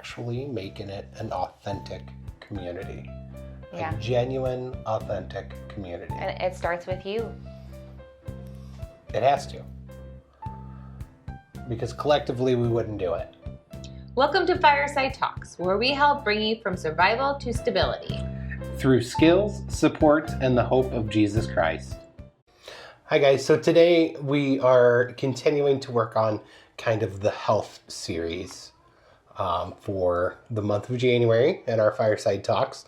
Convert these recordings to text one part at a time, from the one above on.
actually making it an authentic community. Yeah. A genuine, authentic community. And it starts with you. It has to. Because collectively we wouldn't do it. Welcome to Fireside Talks, where we help bring you from survival to stability. Through skills, support, and the hope of Jesus Christ. Hi guys, so today we are continuing to work on kind of the health series for the month of January in our Fireside Talks.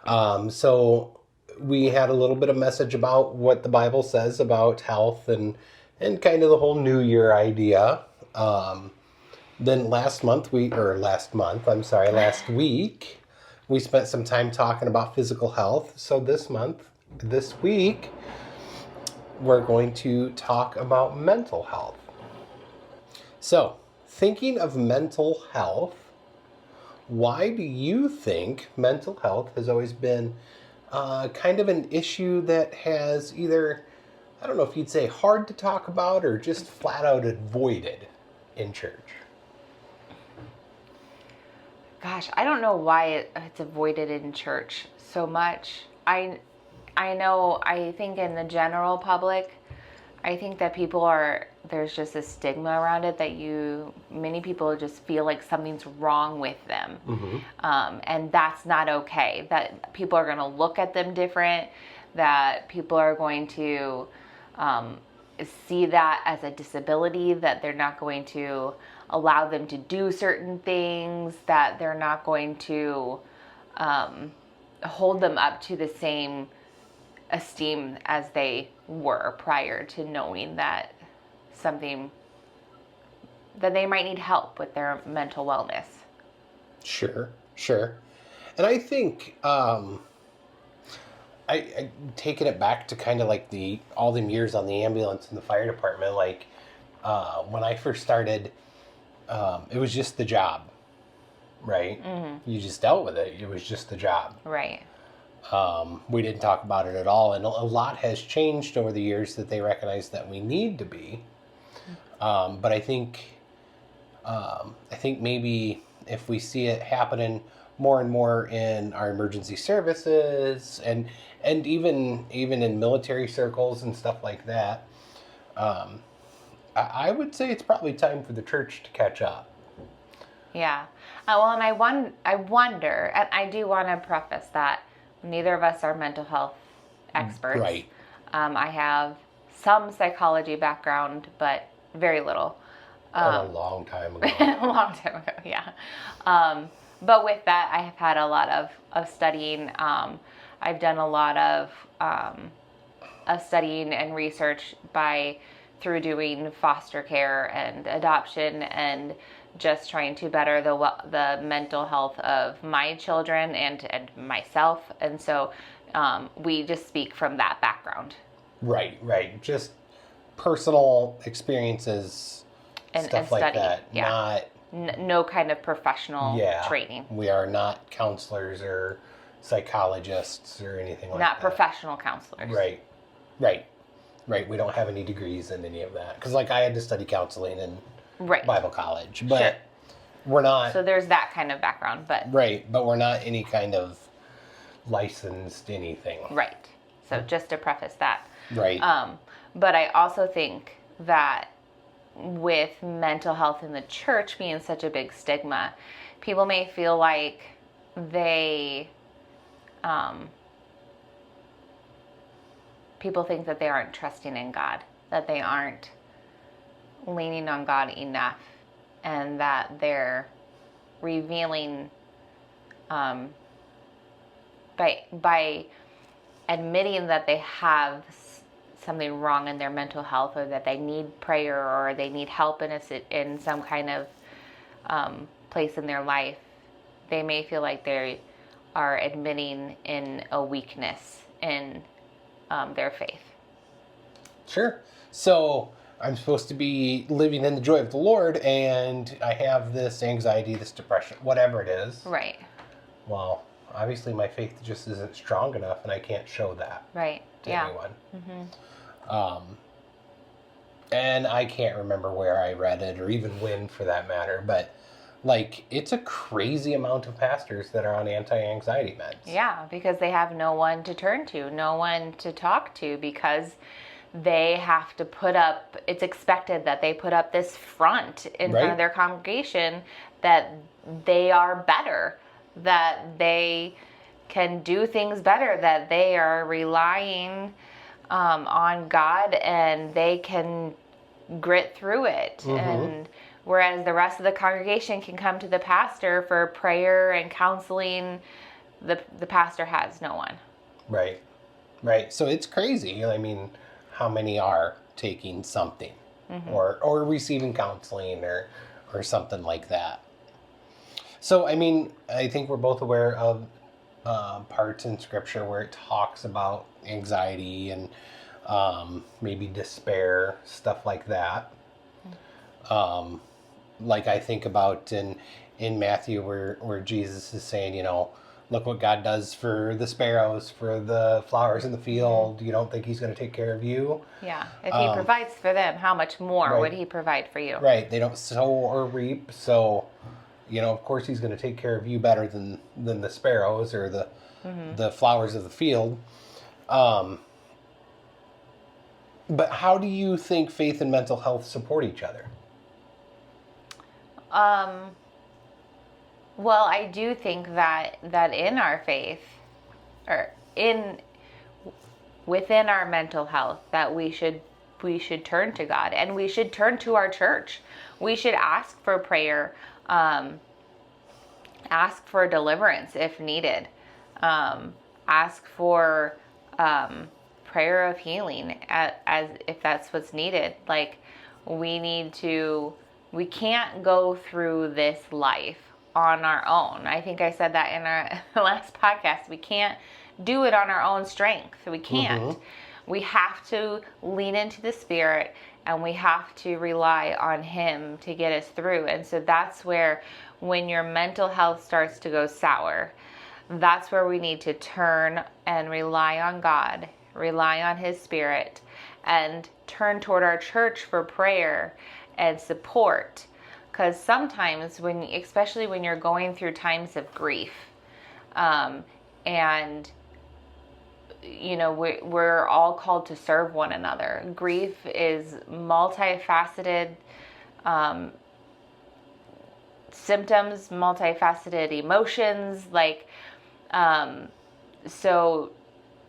So we had a little bit of message about what the Bible says about health and kind of the whole New Year idea. Then last week, we spent some time talking about physical health. So this week, we're going to talk about mental health. So, thinking of mental health, why do you think mental health has always been kind of an issue that has either, I don't know if you'd say hard to talk about or just flat out avoided in church? Gosh, I don't know why it's avoided in church so much. I think in the general public, I think that there's just a stigma around it that many people just feel like something's wrong with them. Mm-hmm. And that's not okay. That people are going to look at them different, that people are going to see that as a disability, that they're not going to allow them to do certain things, that they're not going to hold them up to the same esteem as they were prior to knowing that they might need help with their mental wellness. Sure. And I think I taking it back to kind of like all them years on the ambulance and the fire department, like when I first started, it was just the job, right? Mm-hmm. You just dealt with it. It was just the job. Right. We didn't talk about it at all, and a lot has changed over the years that they recognize that we need to be. But I think maybe if we see it happening more and more in our emergency services and even in military circles and stuff like that, I would say it's probably time for the church to catch up. Yeah. Well, and I wonder, and I do want to preface that neither of us are mental health experts. Right. I have some psychology background, but very little. A long time ago. Yeah. But with that, I have had a lot of studying. I've done a lot of studying and research through doing foster care and adoption and just trying to better the mental health of my children and myself. And so we just speak from that background. Right. Just personal experiences, and stuff like that. Yeah. No kind of professional training. We are not counselors or psychologists or anything like that. Not professional counselors. Right. We don't have any degrees in any of that. Because I had to study counseling in Bible college. But sure. We're not... So there's that kind of background, but... Right, but we're not any kind of licensed anything. Right. So just to preface that. Right. But I also think that with mental health in the church being such a big stigma, people may feel like people think that they aren't trusting in God, that they aren't leaning on God enough, and that they're revealing by admitting that they have something wrong in their mental health, or that they need prayer, or they need help in some kind of place in their life. They may feel like they are admitting in a weakness in their faith. Sure. So I'm supposed to be living in the joy of the Lord, and I have this anxiety, this depression, whatever it is. Right. Well, obviously my faith just isn't strong enough, and I can't show that to anyone. Mm-hmm. And I can't remember where I read it, or even when, for that matter. But Like, it's a crazy amount of pastors that are on anti-anxiety meds. Yeah, because they have no one to turn to, no one to talk to, because they have to put up, it's expected that they put up this front in front Right. of their congregation that they are better, that they can do things better, that they are relying on God and they can grit through it. And whereas the rest of the congregation can come to the pastor for prayer and counseling, the pastor has no one. Right. Right. So it's crazy. I mean, how many are taking something or receiving counseling or something like that. So, I mean, I think we're both aware of parts in Scripture where it talks about anxiety and maybe despair, stuff like that. Like I think about in Matthew where Jesus is saying, you know, look what God does for the sparrows, for the flowers in the field. You don't think he's going to take care of you? Yeah. If he provides for them, how much more Right. would he provide for you? Right. They don't sow or reap. So, you know, of course he's going to take care of you better than the sparrows or the flowers of the field. But how do you think faith and mental health support each other? Well, I do think that in our faith, or within our mental health, that we should turn to God, and we should turn to our church. We should ask for prayer, ask for deliverance if needed, ask for prayer of healing as if that's what's needed. Like, we can't go through this life on our own. I think I said that in our last podcast. We can't do it on our own strength. We can't. We have to lean into the Spirit, and we have to rely on Him to get us through. And so that's where, when your mental health starts to go sour, that's where we need to turn and rely on God, rely on His Spirit, and turn toward our church for prayer and support. Because sometimes, especially when you're going through times of grief, and you know, we're all called to serve one another. Grief is multifaceted symptoms, multifaceted emotions,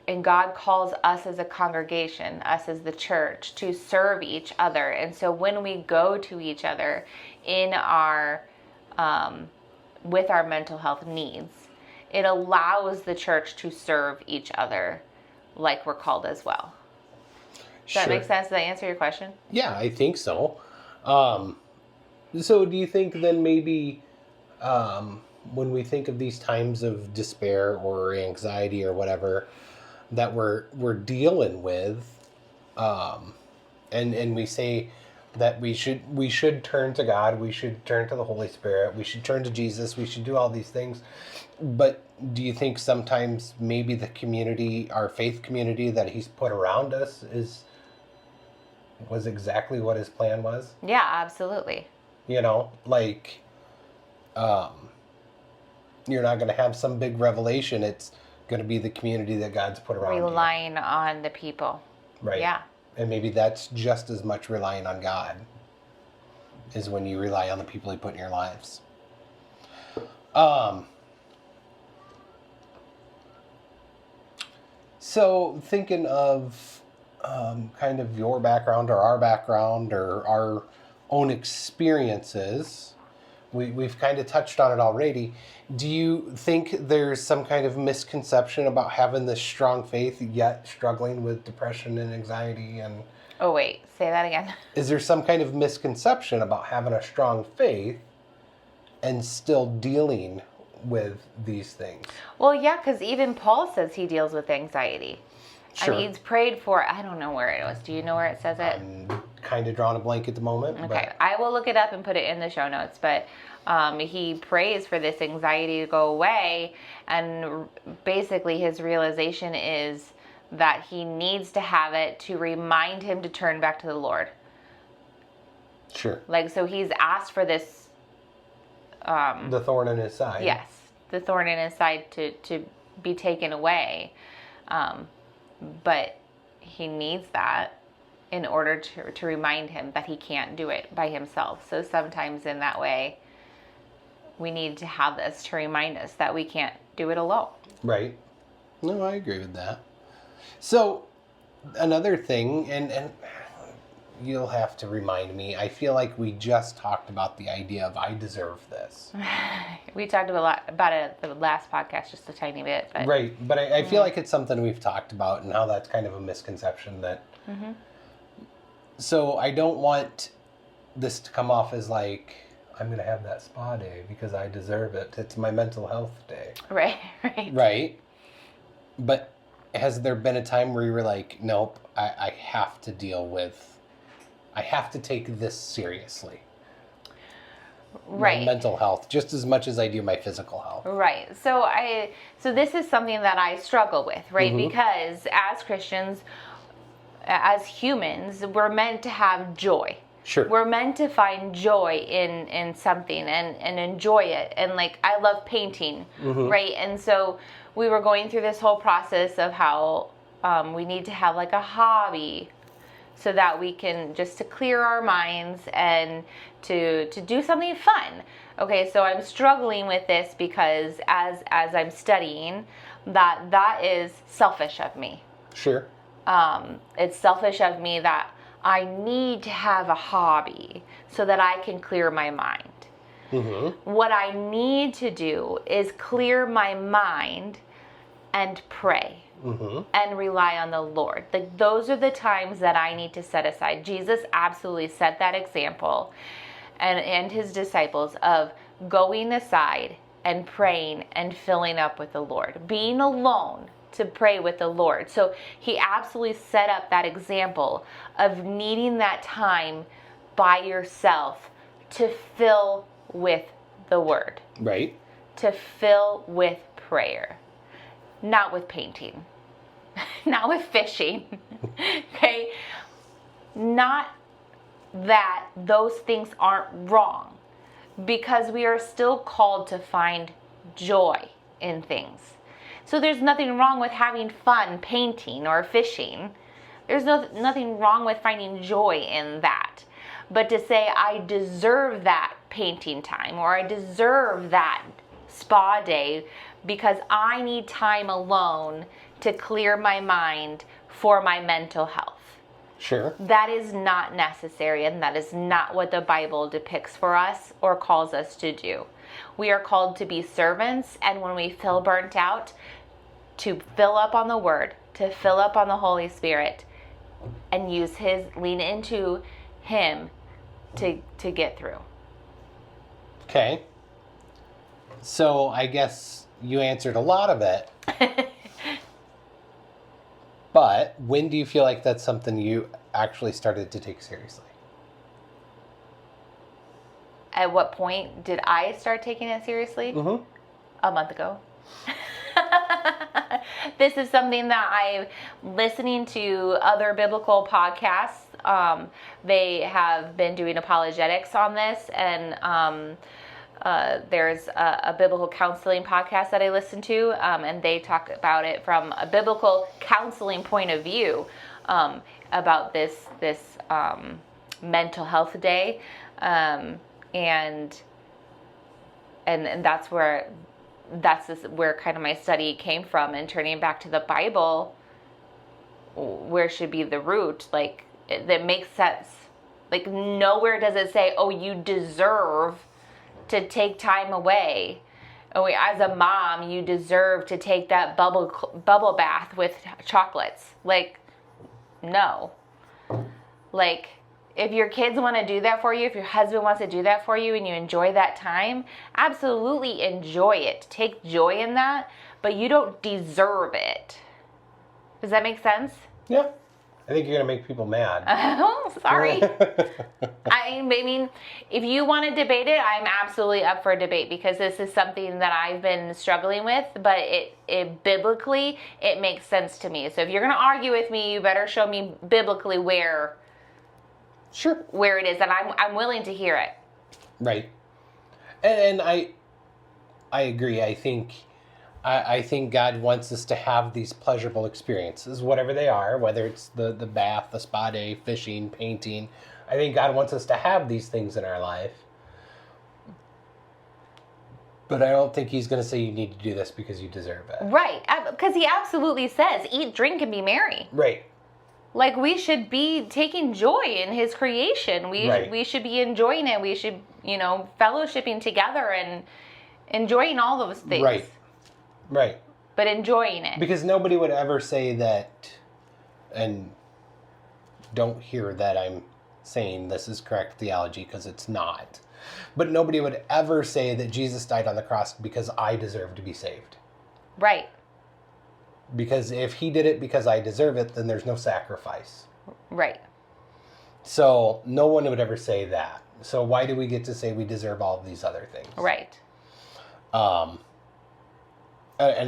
and God calls us as a congregation, us as the church, to serve each other. And so when we go to each other in our with our mental health needs, it allows the church to serve each other like we're called as well. Does that make sense? Does that answer your question? Yeah, I think so. So do you think then maybe when we think of these times of despair or anxiety or whatever that we're dealing with, and we say that we should turn to God, we should turn to the Holy Spirit, we should turn to Jesus, we should do all these things. But do you think sometimes maybe the community, our faith community that He's put around us, was exactly what His plan was? Yeah, absolutely. You know, like, you're not going to have some big revelation. It's going to be the community that God's put around you. Relying on the people. Right. Yeah. And maybe that's just as much relying on God as when you rely on the people He put in your lives. So thinking of kind of your background or our own experiences, we've kind of touched on it already. Do you think there's some kind of misconception about having this strong faith yet struggling with depression and anxiety? And Oh, wait, say that again. is there some kind of misconception about having a strong faith and still dealing with these things? Well, yeah, because even Paul says he deals with anxiety. Sure. And he's prayed for, I don't know where it was. Do you know where it says it? I'm kind of drawing a blank at the moment. Okay, I will look it up and put it in the show notes. But he prays for this anxiety to go away. And basically his realization is that he needs to have it to remind him to turn back to the Lord. Sure. Like, so he's asked for this the thorn in his side. Yes, the thorn in his side to be taken away. But he needs that in order to remind him that he can't do it by himself. So sometimes in that way, we need to have this to remind us that we can't do it alone. Right. No, I agree with that. So another thing, and you'll have to remind me, I feel like we just talked about the idea of I deserve this. We talked a lot about it at the last podcast, just a tiny bit. But. Right, but I feel like it's something we've talked about and how that's kind of a misconception that... Mm-hmm. So I don't want this to come off as like, I'm going to have that spa day because I deserve it. It's my mental health day. Right. Right. But has there been a time where you were like, nope, I have to deal with, I have to take this seriously. Right. My mental health, just as much as I do my physical health. Right. So this is something that I struggle with, right? Mm-hmm. Because as Christians, as humans, we're meant to have joy. Sure. We're meant to find joy in something and enjoy it. And like, I love painting, Mm-hmm. right? And so we were going through this whole process of how we need to have like a hobby so that we can just to clear our minds and to do something fun. Okay, so I'm struggling with this because as I'm studying, that is selfish of me. Sure. It's selfish of me that I need to have a hobby so that I can clear my mind. Mm-hmm. What I need to do is clear my mind and pray. Mm-hmm. And rely on the Lord. Those are the times that I need to set aside. Jesus absolutely set that example and his disciples of going aside and praying and filling up with the Lord. Being alone to pray with the Lord. So he absolutely set up that example of needing that time by yourself to fill with the Word. Right. To fill with prayer. Not with painting. Not with fishing. Okay? Not that those things aren't wrong. Because we are still called to find joy in things. So there's nothing wrong with having fun painting or fishing. There's nothing wrong with finding joy in that. But to say, I deserve that painting time or I deserve that spa day because I need time alone to clear my mind for my mental health. Sure. That is not necessary, and that is not what the Bible depicts for us or calls us to do. We are called to be servants, and when we feel burnt out, to fill up on the Word, to fill up on the Holy Spirit, and lean into Him to get through. Okay. So I guess you answered a lot of it. But when do you feel like that's something you actually started to take seriously? At what point did I start taking it seriously? Mm-hmm. A month ago. This is something that I'm listening to other biblical podcasts. They have been doing apologetics on this, and there's a biblical counseling podcast that I listen to, and they talk about it from a biblical counseling point of view, about this mental health day, and that's where kind of my study came from. And turning back to the Bible, where should be the root? Like, that makes sense. Like, nowhere does it say, oh, you deserve to take time away. Oh, as a mom, you deserve to take that bubble bath with chocolates. Like, no. Like, if your kids want to do that for you, if your husband wants to do that for you and you enjoy that time, absolutely enjoy it. Take joy in that, but you don't deserve it. Does that make sense? Yeah. I think you're going to make people mad. Oh, sorry. I mean, if you want to debate it, I'm absolutely up for a debate, because this is something that I've been struggling with, but it biblically, it makes sense to me. So if you're going to argue with me, you better show me biblically where Sure. Where it is, and I'm willing to hear it. Right. And I agree. I think God wants us to have these pleasurable experiences, whatever they are, whether it's the bath, the spa day, fishing, painting. I think God wants us to have these things in our life. But I don't think he's going to say you need to do this because you deserve it. Right. Because he absolutely says, eat, drink, and be merry. Right. Like, we should be taking joy in his creation. We should be enjoying it. We should, fellowshipping together and enjoying all those things. Right. But enjoying it. Because nobody would ever say that, and don't hear that I'm saying this is correct theology, because it's not. But nobody would ever say that Jesus died on the cross because I deserve to be saved. Right. Because if he did it because I deserve it, then there's no sacrifice. Right. So no one would ever say that. So why do we get to say we deserve all of these other things? Right. And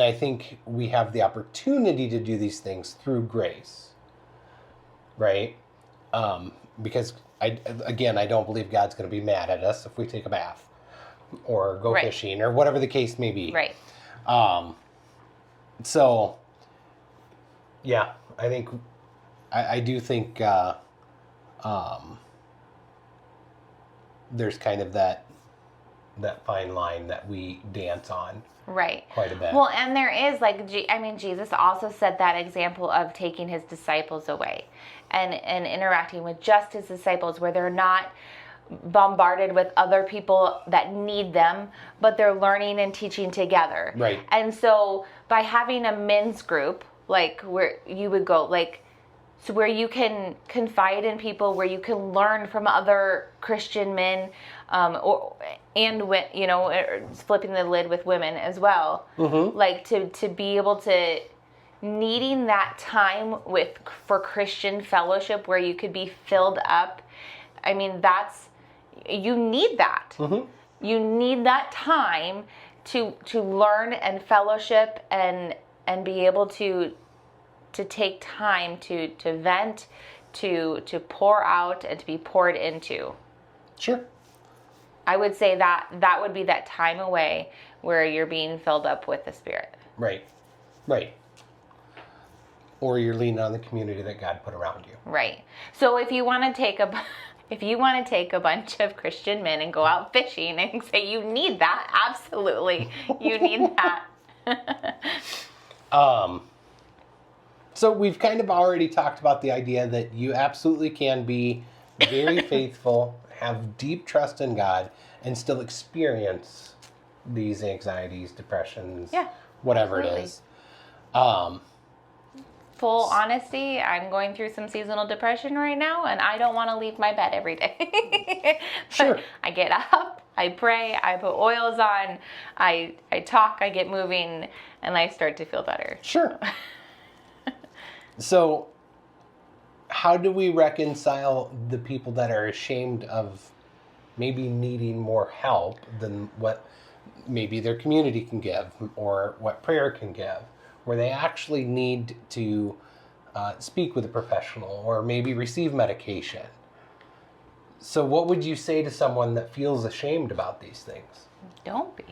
I think we have the opportunity to do these things through grace. Right? Because, I don't believe God's going to be mad at us if we take a bath or go fishing or whatever the case may be. Right. So, yeah, I do think there's kind of that fine line that we dance on. Right. Quite a bit. Well, and there is, Jesus also set that example of taking his disciples away and interacting with just his disciples, where they're not bombarded with other people that need them, but they're learning and teaching together. Right. And so by having a men's group, like where you would go, so where you can confide in people, where you can learn from other Christian men, flipping the lid with women as well. Mm-hmm. Like to be able to needing that time for Christian fellowship where you could be filled up. I mean, you need that. Mm-hmm. You need that time to learn and fellowship and be able to take time to vent, to pour out, and to be poured into. Sure. I would say that would be that time away where you're being filled up with the Spirit. Right. Or you're leaning on the community that God put around you. Right. So if you want to take a bunch of Christian men and go out fishing and say you need that, absolutely, you need that. So we've kind of already talked about the idea that you absolutely can be very faithful, have deep trust in God, and still experience these anxieties, depressions, whatever absolutely. It is. Full honesty, I'm going through some seasonal depression right now, and I don't want to leave my bed every day. Sure. I get up, I pray, I put oils on, I talk, I get moving, and I start to feel better. Sure. So, how do we reconcile the people that are ashamed of maybe needing more help than what maybe their community can give or what prayer can give, where they actually need to speak with a professional or maybe receive medication? So what would you say to someone that feels ashamed about these things? Don't be.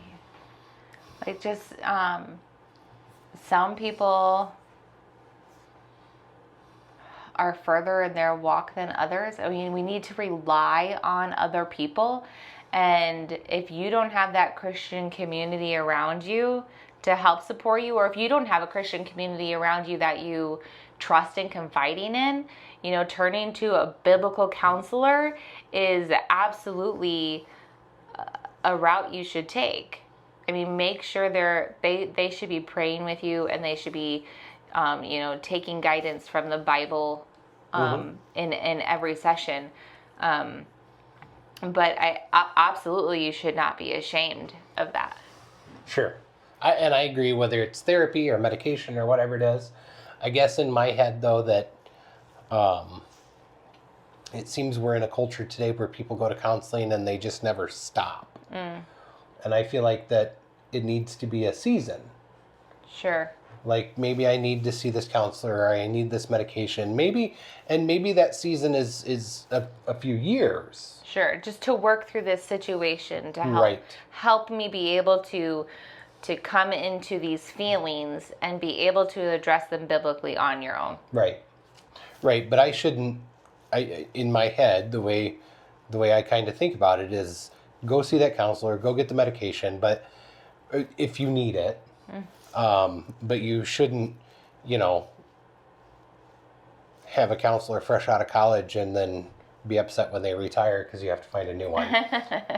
Some people are further in their walk than others. I mean, we need to rely on other people. And if you don't have that Christian community around you to help support you, or if you don't have a Christian community around you that you trust and confiding in, turning to a biblical counselor is absolutely a route you should take. I mean, make sure they should be praying with you, and they should be, taking guidance from the Bible in every session. But I absolutely, you should not be ashamed of that. Sure. I agree, whether it's therapy or medication or whatever it is. I guess in my head, though, that it seems we're in a culture today where people go to counseling and they just never stop. And I feel like that it needs to be a season. Sure. Like maybe I need to see this counselor, or I need this medication. Maybe that season is a few years. Sure, just to work through this situation to Right. help me be able to come into these feelings and be able to address them biblically on your own. Right. Right. But I shouldn't. In my head, the way I kind of think about it is go see that counselor, go get the medication, but if you need it, but you shouldn't, have a counselor fresh out of college and then be upset when they retire because you have to find a new one,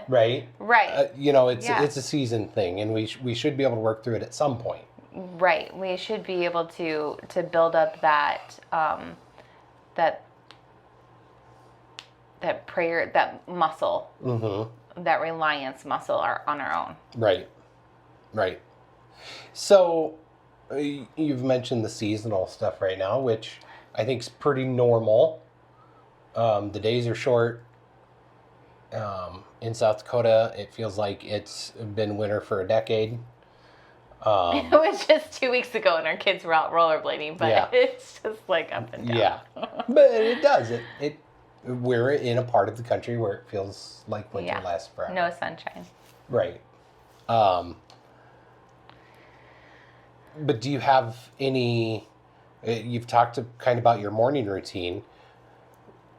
right? Right. It's a season thing, and we should be able to work through it at some point. Right. We should be able to build up that that prayer, that muscle, that reliance muscle on our own. Right. Right. So you've mentioned the seasonal stuff right now, which I think is pretty normal. The days are short. In South Dakota, it feels like it's been winter for a decade. It was just 2 weeks ago and our kids were out rollerblading, but Yeah. it's just like up and down. Yeah, but it does. We're in a part of the country where it feels like winter lasts forever. No sunshine. Right. But do you have any? You've talked kind of about your morning routine.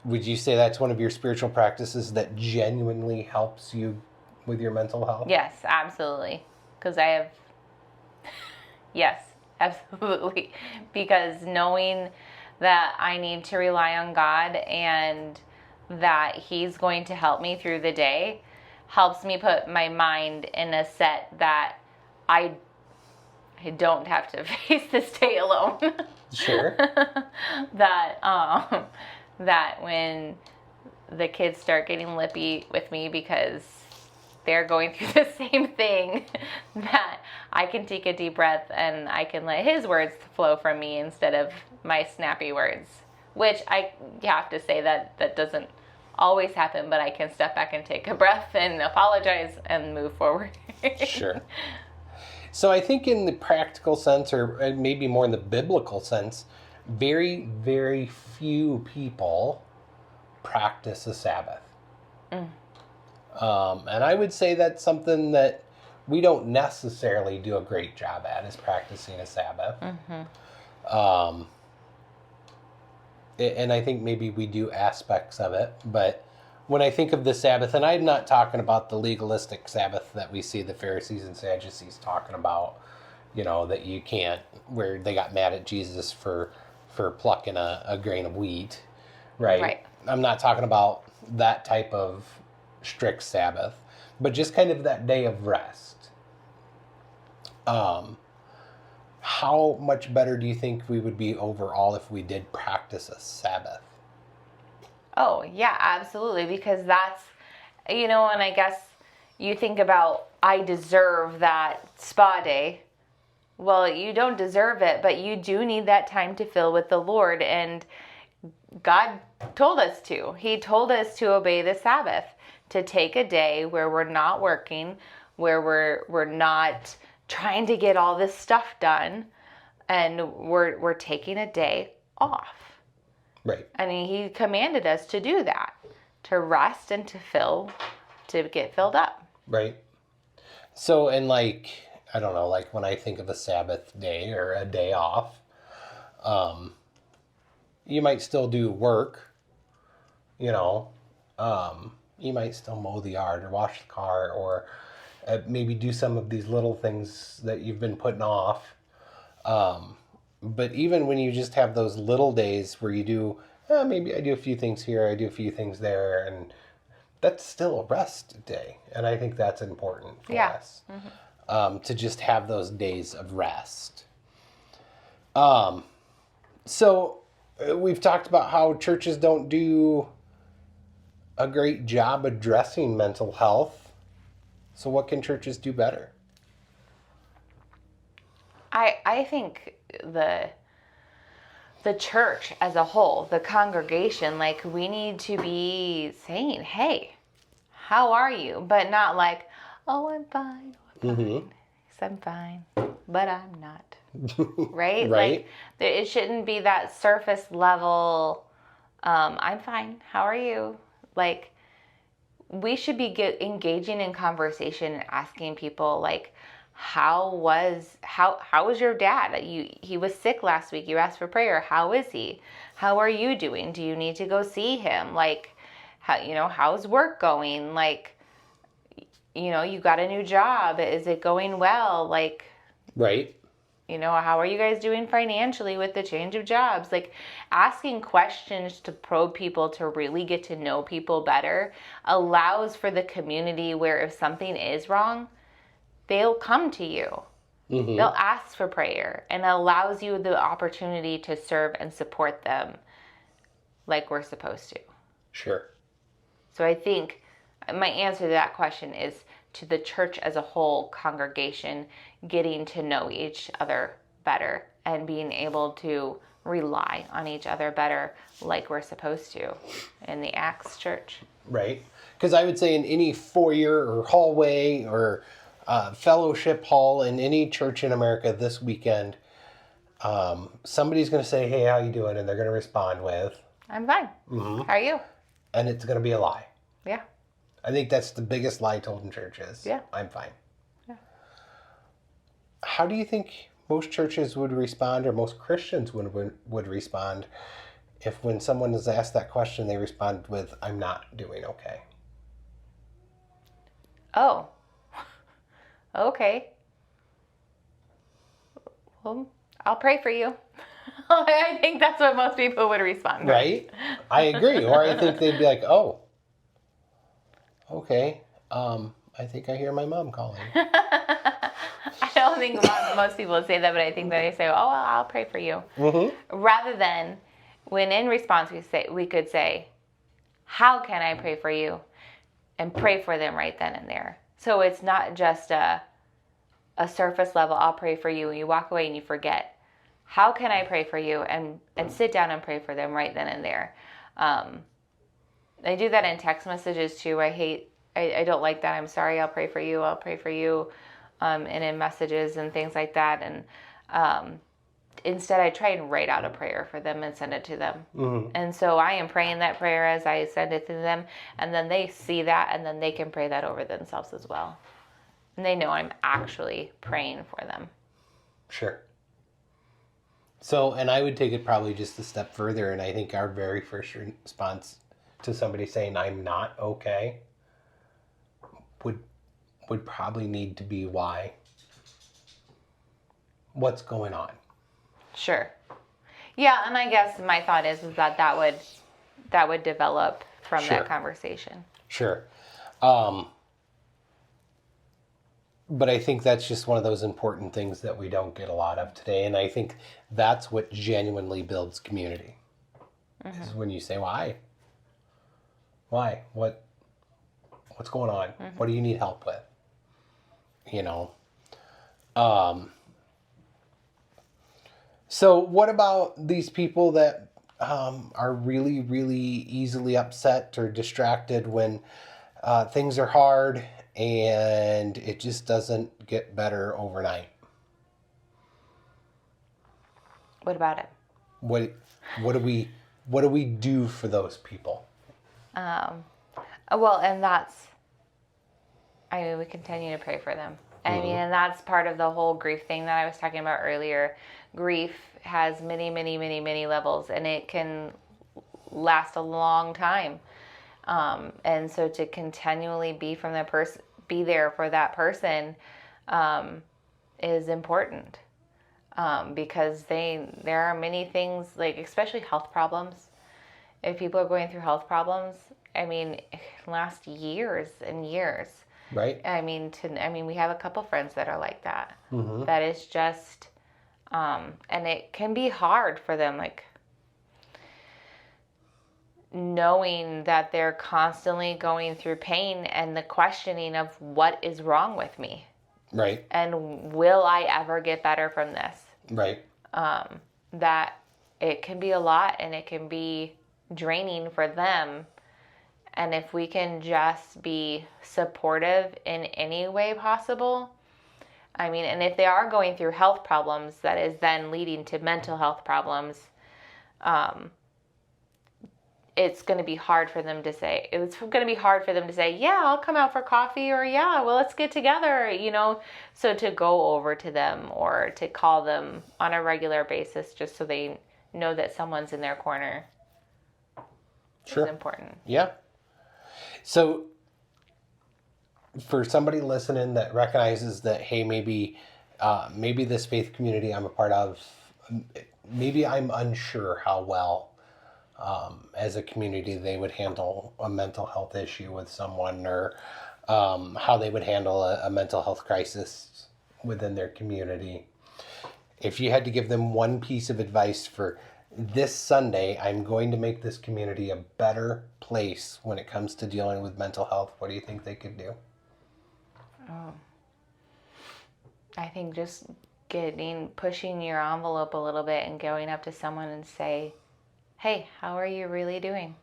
Would you say that's one of your spiritual practices that genuinely helps you with your mental health? Yes, absolutely. Because I have. Yes, absolutely. Because knowing that I need to rely on God and that He's going to help me through the day helps me put my mind in a set that I don't have to face this day alone. Sure. That when the kids start getting lippy with me because they're going through the same thing, that I can take a deep breath and I can let His words flow from me instead of my snappy words, which I have to say that doesn't always happen, but I can step back and take a breath and apologize and move forward. Sure. So I think in the practical sense, or maybe more in the biblical sense, very, very few people practice a Sabbath. And I would say that's something that we don't necessarily do a great job at, is practicing a Sabbath. And I think maybe we do aspects of it, but when I think of the Sabbath, and I'm not talking about the legalistic Sabbath that we see the Pharisees and Sadducees talking about, that you can't, where they got mad at Jesus for plucking a grain of wheat, right? I'm not talking about that type of strict Sabbath, but just kind of that day of rest. How much better do you think we would be overall if we did practice a Sabbath? Oh, yeah, absolutely. Because that's, and I guess you think about, I deserve that spa day. Well, you don't deserve it, but you do need that time to fill with the Lord. And God told us to. He told us to obey the Sabbath, to take a day where we're not working, where we're not trying to get all this stuff done, and we're taking a day off. Right. I mean, He commanded us to do that, to rest and to get filled up. Right. So, and I don't know, when I think of a Sabbath day or a day off, you might still do work, you might still mow the yard or wash the car or maybe do some of these little things that you've been putting off. But even when you just have those little days where you do, maybe I do a few things here, I do a few things there, and that's still a rest day. And I think that's important for us, to just have those days of rest. So we've talked about how churches don't do a great job addressing mental health. So what can churches do better? I think the church as a whole, the congregation, we need to be saying, hey, how are you? But not oh, I'm fine. Yes, I'm fine, but I'm not. right? Right. Like it shouldn't be that surface level. I'm fine. How are you? Like we should be engaging in conversation and asking people like, how was your dad? He was sick last week. You asked for prayer. How is he? How are you doing? Do you need to go see him? Like, how's work going? Like, you got a new job. Is it going well? Like, Right. How are you guys doing financially with the change of jobs? Like asking questions to probe people to really get to know people better allows for the community where if something is wrong, they'll come to you. Mm-hmm. They'll ask for prayer and allows you the opportunity to serve and support them like we're supposed to. Sure. So I think my answer to that question is to the church as a whole, congregation, getting to know each other better and being able to rely on each other better like we're supposed to in the Acts church. Right. Because I would say in any foyer or hallway or fellowship hall in any church in America this weekend, somebody's going to say, hey, how you doing? And they're going to respond with, I'm fine. Mm-hmm. How are you? And it's going to be a lie. Yeah. I think that's the biggest lie told in churches. Yeah. I'm fine. Yeah. How do you think most churches would respond, or most Christians would respond, if when someone is asked that question, they respond with, I'm not doing okay? Oh. Okay. Well, I'll pray for you. I think that's what most people would respond. Right? I agree. Or I think they'd be like, oh, okay. I think I hear my mom calling. I don't think most people would say that, but I think that they say, "Oh, well, I'll pray for you," rather than when in response we could say, "How can I pray for you?" and pray for them right then and there. So it's not just a surface level. I'll pray for you, and you walk away and you forget. How can I pray for you? And sit down and pray for them right then and there. I do that in text messages too. I don't like that. I'm sorry. I'll pray for you. I'll pray for you. And in messages and things like that. And instead, I try and write out a prayer for them and send it to them. Mm-hmm. And so I am praying that prayer as I send it to them. And then they see that, and then they can pray that over themselves as well. And they know I'm actually praying for them. Sure. So, and I would take it probably just a step further. And I think our very first response to somebody saying, I'm not okay, would probably need to be why. What's going on? Sure. Yeah, and I guess my thought is that would develop from that conversation. Sure. But I think that's just one of those important things that we don't get a lot of today. And I think that's what genuinely builds community. Mm-hmm. Is when you say, why? Why? What's going on? Mm-hmm. What do you need help with? So what about these people that are really, really easily upset or distracted when things are hard and it just doesn't get better overnight? What about it? What do we do for those people? Well, and we continue to pray for them. And that's part of the whole grief thing that I was talking about earlier. Grief has many, many, many, many levels, and it can last a long time. And so to continually be there for that person, is important. Because there are many things, like especially health problems. If people are going through health problems, it can last years and years. Right. We have a couple friends that are like that. Mm-hmm. That is just, and it can be hard for them, like knowing that they're constantly going through pain and the questioning of what is wrong with me. Right. And will I ever get better from this? Right. That it can be a lot and it can be draining for them. And if we can just be supportive in any way possible, I mean, and if they are going through health problems, that is then leading to mental health problems. It's going to be hard for them to say, yeah, I'll come out for coffee, or yeah, well, let's get together, So to go over to them or to call them on a regular basis just so they know that someone's in their corner is important. Yeah. So for somebody listening that recognizes that, hey, maybe this faith community I'm a part of, maybe I'm unsure how well as a community they would handle a mental health issue with someone, or how they would handle a mental health crisis within their community. If you had to give them one piece of advice for this Sunday, I'm going to make this community a better place when it comes to dealing with mental health, what do you think they could do? I think just pushing your envelope a little bit and going up to someone and say, hey, how are you really doing?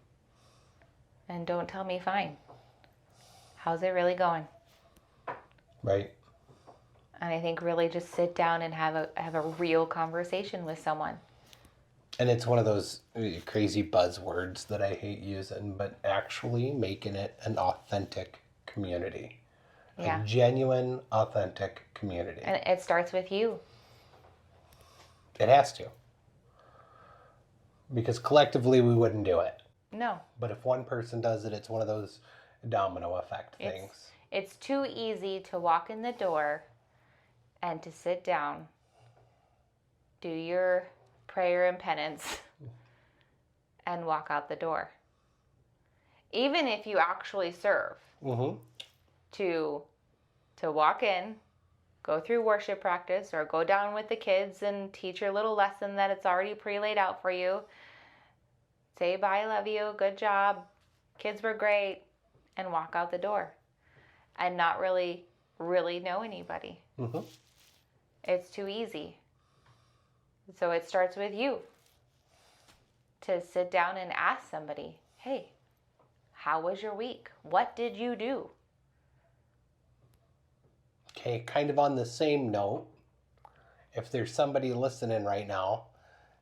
And don't tell me fine. How's it really going? Right. And I think really just sit down and have a real conversation with someone. And it's one of those crazy buzzwords that I hate using, but actually making it an authentic community. Yeah. A genuine, authentic community. And it starts with you. It has to. Because collectively we wouldn't do it. No. But if one person does it, it's one of those domino effect things. It's too easy to walk in the door and to sit down, do your prayer and penance, and walk out the door. Even if you actually serve. Mm-hmm. To walk in, go through worship practice, or go down with the kids and teach your little lesson that it's already pre-laid out for you. Say bye, love you, good job, kids were great, and walk out the door. And not really know anybody. Mm-hmm. It's too easy. So it starts with you. To sit down and ask somebody, hey, how was your week? What did you do? Okay, kind of on the same note, if there's somebody listening right now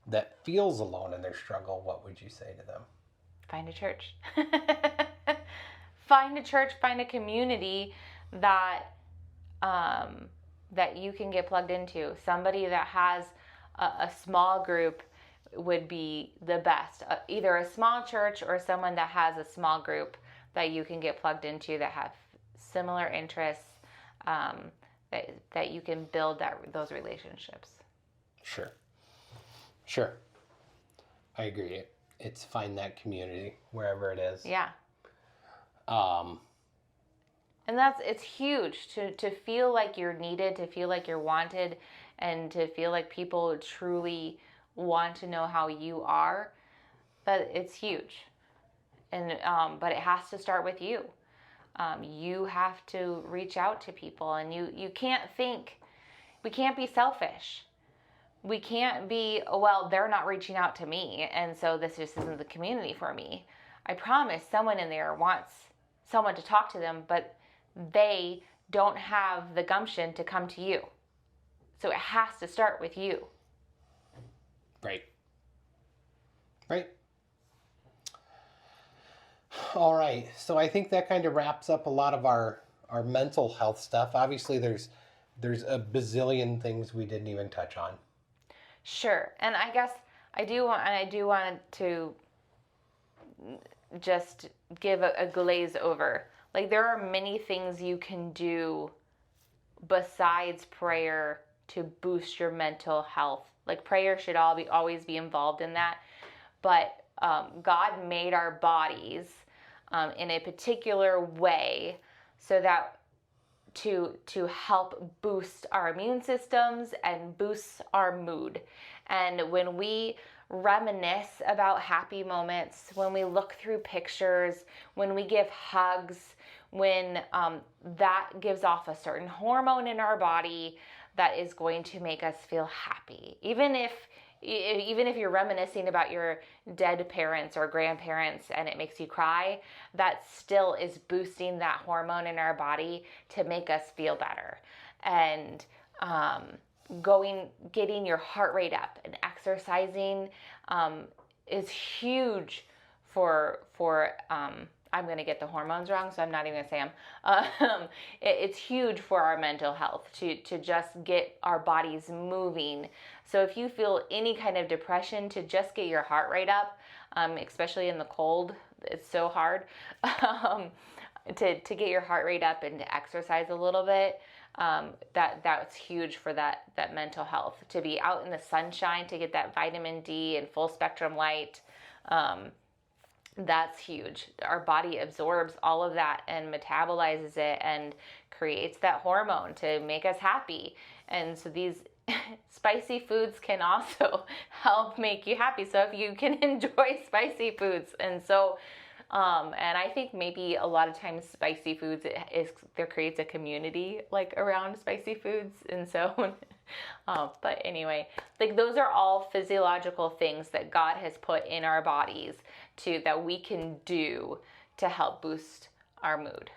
that feels alone in their struggle, what would you say to them? Find a church. Find a church, find a community that you can get plugged into. Somebody that has a small group would be the best. Either a small church or someone that has a small group that you can get plugged into that have similar interests, that you can build those relationships. Sure. I agree. It's find that community wherever it is. Yeah. And it's huge to feel like you're needed, to feel like you're wanted, and to feel like people truly want to know how you are. But it's huge. And but it has to start with you. You have to reach out to people, and you can't we can't be selfish. We can't be, well, they're not reaching out to me, and so this just isn't the community for me. I promise someone in there wants someone to talk to them, but they don't have the gumption to come to you. So it has to start with you. Right. All right. So I think that kind of wraps up a lot of our mental health stuff. Obviously, there's a bazillion things we didn't even touch on. Sure. And I guess I do want to just give a glaze over. Like, there are many things you can do besides prayer to boost your mental health. Like, prayer should always be involved in that. But God made our bodies in a particular way so that to help boost our immune systems and boost our mood. And when we reminisce about happy moments, when we look through pictures, when we give hugs, when that gives off a certain hormone in our body that is going to make us feel happy. Even if you're reminiscing about your dead parents or grandparents and it makes you cry, that still is boosting that hormone in our body to make us feel better. And getting your heart rate up and exercising is huge for I'm going to get the hormones wrong, so I'm not even going to say them. It's huge for our mental health to just get our bodies moving. So if you feel any kind of depression, to just get your heart rate up, especially in the cold, it's so hard to get your heart rate up and to exercise a little bit. That's huge for that mental health. To be out in the sunshine, to get that vitamin D and full spectrum light. That's huge. Our body absorbs all of that and metabolizes it and creates that hormone to make us happy. And so these spicy foods can also help make you happy. So if you can enjoy spicy foods, and so and I think maybe a lot of times spicy foods there creates a community like around spicy foods, and so but anyway, like those are all physiological things that God has put in our bodies that we can do to help boost our mood.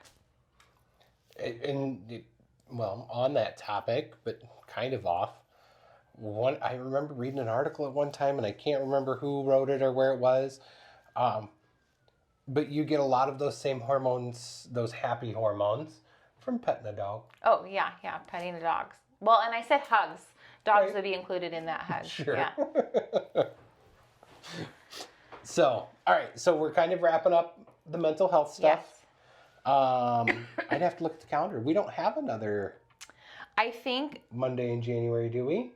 And well, on that topic, but kind of off. I remember reading an article at one time, and I can't remember who wrote it or where it was. But you get a lot of those same hormones, those happy hormones, from petting a dog. Oh, yeah, petting the dogs. Well, and I said hugs. Dogs Right. would be included in that hug. Sure. Yeah. So, all right. So we're kind of wrapping up the mental health stuff. Yes. I'd have to look at the calendar. We don't have another I think Monday in January, do we?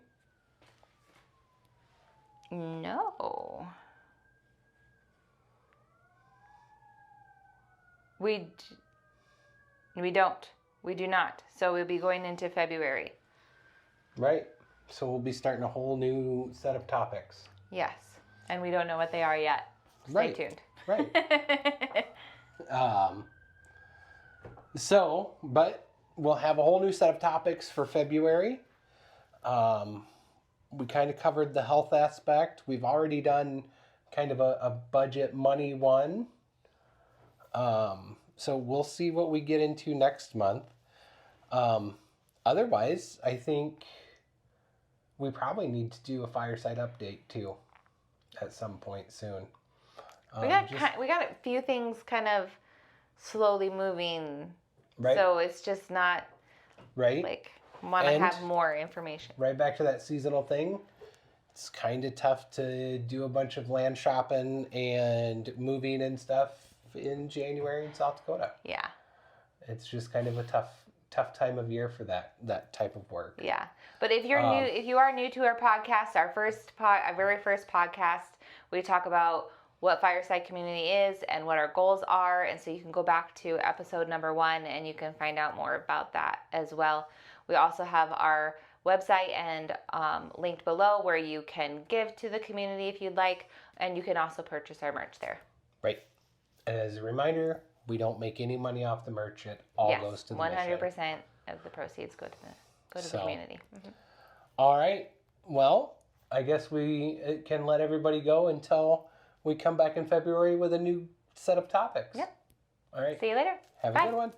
no. We don't. We do not. So we'll be going into February. Right. So we'll be starting a whole new set of topics. Yes. And we don't know what they are yet. Stay Right. tuned. Right. But we'll have a whole new set of topics for February. We kind of covered the health aspect. We've already done kind of a budget money one. So we'll see what we get into next month. Otherwise, I think we probably need to do a fireside update too at some point soon. We got a few things kind of slowly moving. Right. So it's just not Right? like want to And- have more information. Right back to that seasonal thing. It's kind of tough to do a bunch of land shopping and moving and stuff in January in South Dakota. Yeah. It's just kind of a tough time of year for that type of work. Yeah. But if you're new, if you are new to our podcast, our very first podcast, we talk about what Fireside Community is and what our goals are. And so you can go back to episode number 1 and you can find out more about that as well. We also have our website and linked below where you can give to the community if you'd like. And you can also purchase our merch there. Right. And as a reminder, we don't make any money off the merch. It all goes to the 100% mission. of the proceeds go to the So, community. Mhm. All right. Well, I guess we can let everybody go until we come back in February with a new set of topics. Yep. All right. See you later. Have Bye. a good one.